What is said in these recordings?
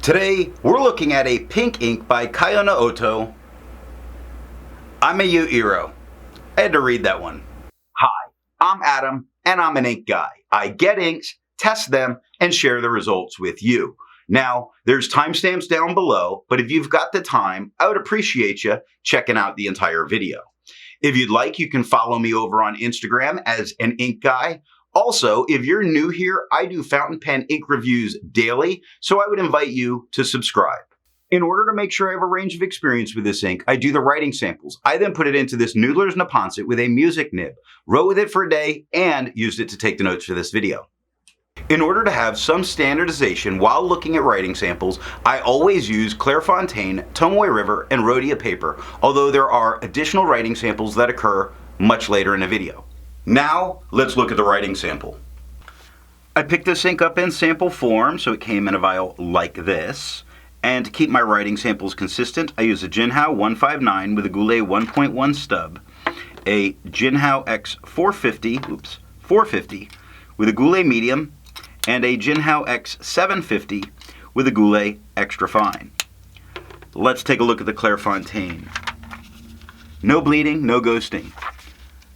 Today, we're looking at a pink ink by Kayona Oto, Imayou. I had to read that one. Hi, I'm Adam, and I'm an ink guy. I get inks, test them, and share the results with you. Now, there's timestamps down below, but if you've got the time, I would appreciate you checking out the entire video. If you'd like, you can follow me over on Instagram as an ink guy. Also, if you're new here, I do fountain pen ink reviews daily, so I would invite you to subscribe. In order to make sure I have a range of experience with this ink, I do the writing samples. I then put it into this Noodler's Naponset with a music nib, wrote with it for a day, and used it to take the notes for this video. In order to have some standardization while looking at writing samples, I always use Clairfontaine, Tomoe River, and Rhodia paper, although there are additional writing samples that occur much later in the video. Now, let's look at the writing sample. I picked this ink up in sample form, so it came in a vial like this. And to keep my writing samples consistent, I use a Jinhao 159 with a Goulet 1.1 stub, a Jinhao X 450 with a Goulet medium, and a Jinhao X 750 with a Goulet extra fine. Let's take a look at the Clairfontaine. No bleeding, no ghosting.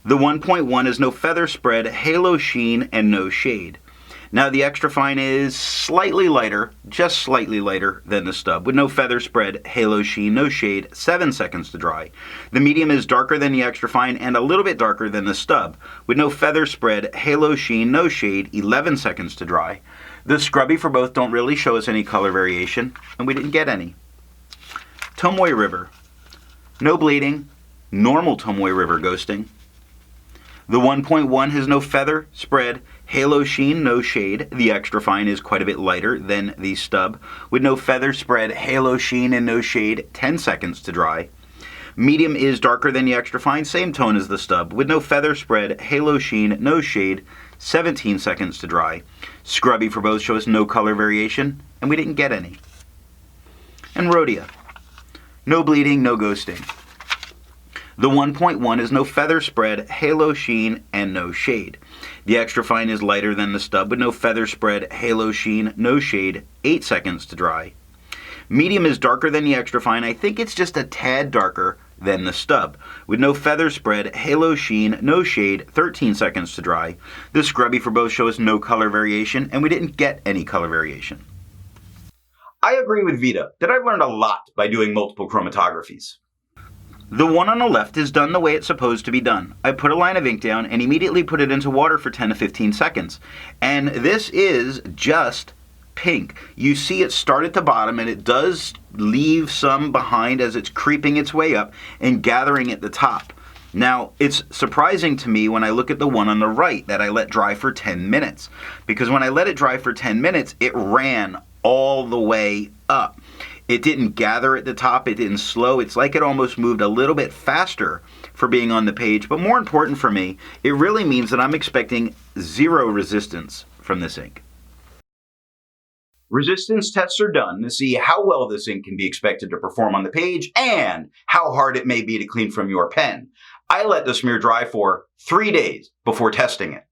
The 1.1 is no feather spread, halo sheen, and no shade. Now the extra fine is slightly lighter, just slightly lighter than the stub, with no feather spread, halo sheen, no shade, 7 seconds to dry. The medium is darker than the extra fine and a little bit darker than the stub, with no feather spread, halo sheen, no shade, 11 seconds to dry. The scrubby for both don't really show us any color variation, and we didn't get any. Tomoe River. No bleeding, normal Tomoe River ghosting. The 1.1 has no feather, spread, halo sheen, no shade. The extra fine is quite a bit lighter than the stub, with no feather, spread, halo sheen, and no shade, 10 seconds to dry. Medium is darker than the extra fine, same tone as the stub, with no feather, spread, halo sheen, no shade, 17 seconds to dry. Scrubby for both shows no color variation, and we didn't get any. And Rhodia. No bleeding, no ghosting. The 1.1 is no feather spread, halo sheen, and no shade. The extra fine is lighter than the stub with no feather spread, halo sheen, no shade, 8 seconds to dry. Medium is darker than the extra fine. I think it's just a tad darker than the stub, with no feather spread, halo sheen, no shade, 13 seconds to dry. The scrubby for both shows no color variation, and we didn't get any color variation. I agree with Vita that I've learned a lot by doing multiple chromatographies. The one on the left is done the way it's supposed to be done. I put a line of ink down and immediately put it into water for 10 to 15 seconds. And this is just pink. You see it start at the bottom and it does leave some behind as it's creeping its way up and gathering at the top. Now, it's surprising to me when I look at the one on the right that I let dry for 10 minutes. Because when I let it dry for 10 minutes, it ran all the way up. It didn't gather at the top, it didn't slow. It's like it almost moved a little bit faster for being on the page. But more important for me, it really means that I'm expecting zero resistance from this ink. Resistance tests are done to see how well this ink can be expected to perform on the page and how hard it may be to clean from your pen. I let the smear dry for 3 days before testing it.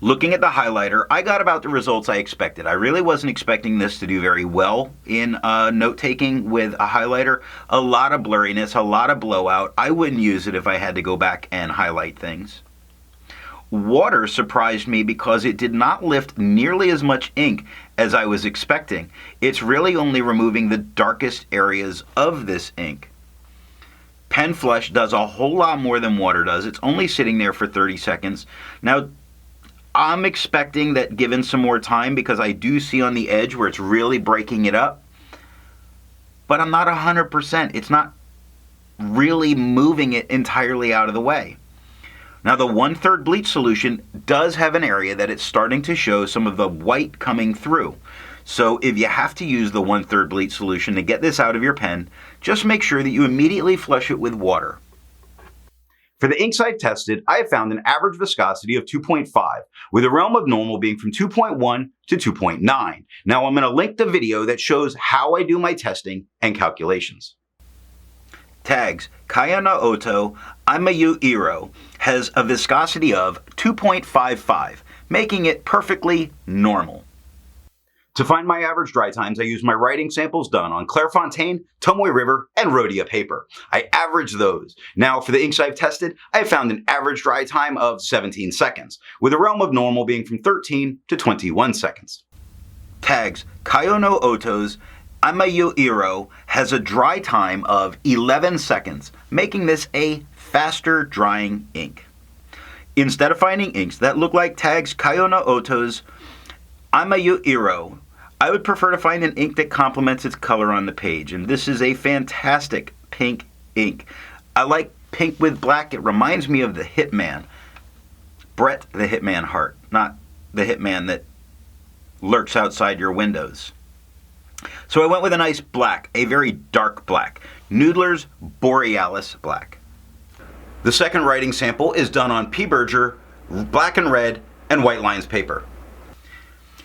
Looking at the highlighter, I got about the results I expected. I really wasn't expecting this to do very well in note-taking with a highlighter. A lot of blurriness, a lot of blowout. I wouldn't use it if I had to go back and highlight things. Water surprised me because it did not lift nearly as much ink as I was expecting. It's really only removing the darkest areas of this ink. Pen flush does a whole lot more than water does. It's only sitting there for 30 seconds. Now, I'm expecting that given some more time, because I do see on the edge where it's really breaking it up, but I'm not 100%. It's not really moving it entirely out of the way. Now the 1/3 bleach solution does have an area that it's starting to show some of the white coming through. So if you have to use the 1/3 bleach solution to get this out of your pen, just make sure that you immediately flush it with water. For the inks I've tested, I have found an average viscosity of 2.5, with the realm of normal being from 2.1 to 2.9. Now I'm going to link the video that shows how I do my testing and calculations. Tags: Kayona Oto Imayou has a viscosity of 2.55, making it perfectly normal. To find my average dry times, I use my writing samples done on Clairfontaine, Tomoe River, and Rhodia paper. I average those. Now, for the inks I've tested, I have found an average dry time of 17 seconds, with a realm of normal being from 13 to 21 seconds. Tags Kayo no Oto's Imayou has a dry time of 11 seconds, making this a faster drying ink. Instead of finding inks that look like tags Kayo no Oto's Imayou, I would prefer to find an ink that complements its color on the page, and this is a fantastic pink ink. I like pink with black. It reminds me of the Hitman, Brett the Hitman Hart, not the Hitman that lurks outside your windows. So I went with a nice black, a very dark black, Noodler's Borealis black. The second writing sample is done on P. Berger, black and red, and white lines paper.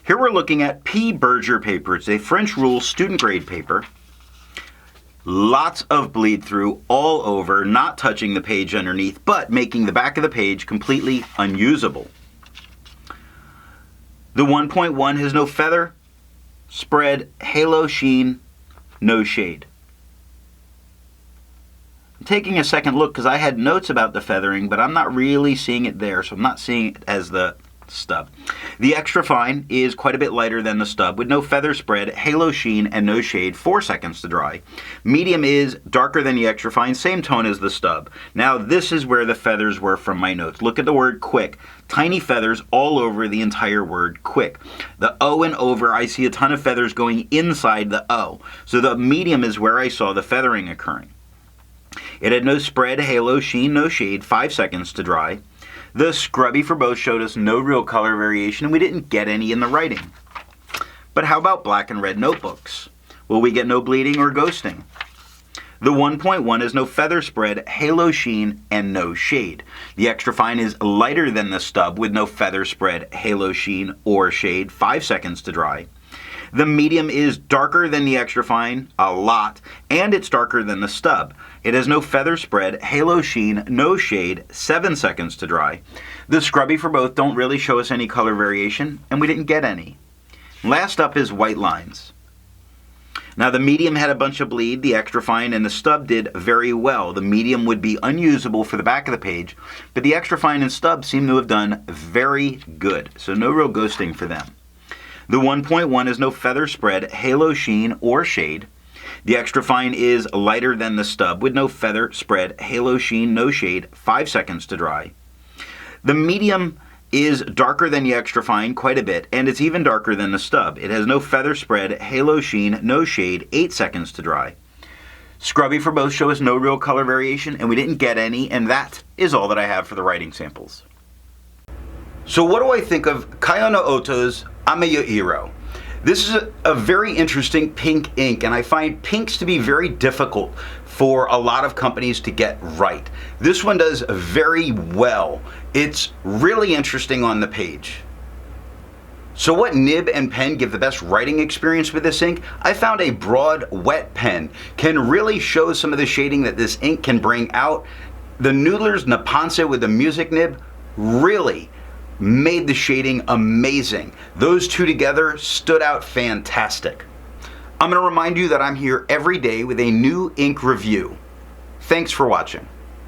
Here we're looking at P. Berger paper. It's a French rule student grade paper. Lots of bleed through all over, not touching the page underneath, but making the back of the page completely unusable. The 1.1 has no feather, spread, halo, sheen, no shade. I'm taking a second look because I had notes about the feathering, but I'm not really seeing it there, so I'm not seeing it as the stub. The extra fine is quite a bit lighter than the stub, with no feather spread, halo sheen, and no shade, 4 seconds to dry. Medium is darker than the extra fine, same tone as the stub. Now this is where the feathers were from my notes. Look at the word quick. Tiny feathers all over the entire word quick. The O and over, I see a ton of feathers going inside the O. So the medium is where I saw the feathering occurring. It had no spread, halo, sheen, no shade, 5 seconds to dry. The scrubby for both showed us no real color variation, and we didn't get any in the writing. But how about black and red notebooks? Will we get no bleeding or ghosting? The 1.1 has no feather spread, halo sheen, and no shade. The extra fine is lighter than the stub with no feather spread, halo sheen, or shade, 5 seconds to dry. The medium is darker than the extra fine, a lot, and it's darker than the stub. It has no feather spread, halo sheen, no shade, 7 seconds to dry. The scrubby for both don't really show us any color variation, and we didn't get any. Last up is white lines. Now the medium had a bunch of bleed, the extra fine and the stub did very well. The medium would be unusable for the back of the page, but the extra fine and stub seem to have done very good, so no real ghosting for them. The 1.1 has no feather spread, halo sheen, or shade. The extra fine is lighter than the stub with no feather spread, halo sheen, no shade, 5 seconds to dry. The medium is darker than the extra fine quite a bit, and it's even darker than the stub. It has no feather spread, halo sheen, no shade, 8 seconds to dry. Scrubby for both show us no real color variation, and we didn't get any, and that is all that I have for the writing samples. So what do I think of Kayo no Oto's Imayou? This is a very interesting pink ink, and I find pinks to be very difficult for a lot of companies to get right. This one does very well. It's really interesting on the page. So what nib and pen give the best writing experience with this ink? I found a broad, wet pen can really show some of the shading that this ink can bring out. The Noodler's Naponse with the music nib really made the shading amazing. Those two together stood out fantastic. I'm going to remind you that I'm here every day with a new ink review. Thanks for watching.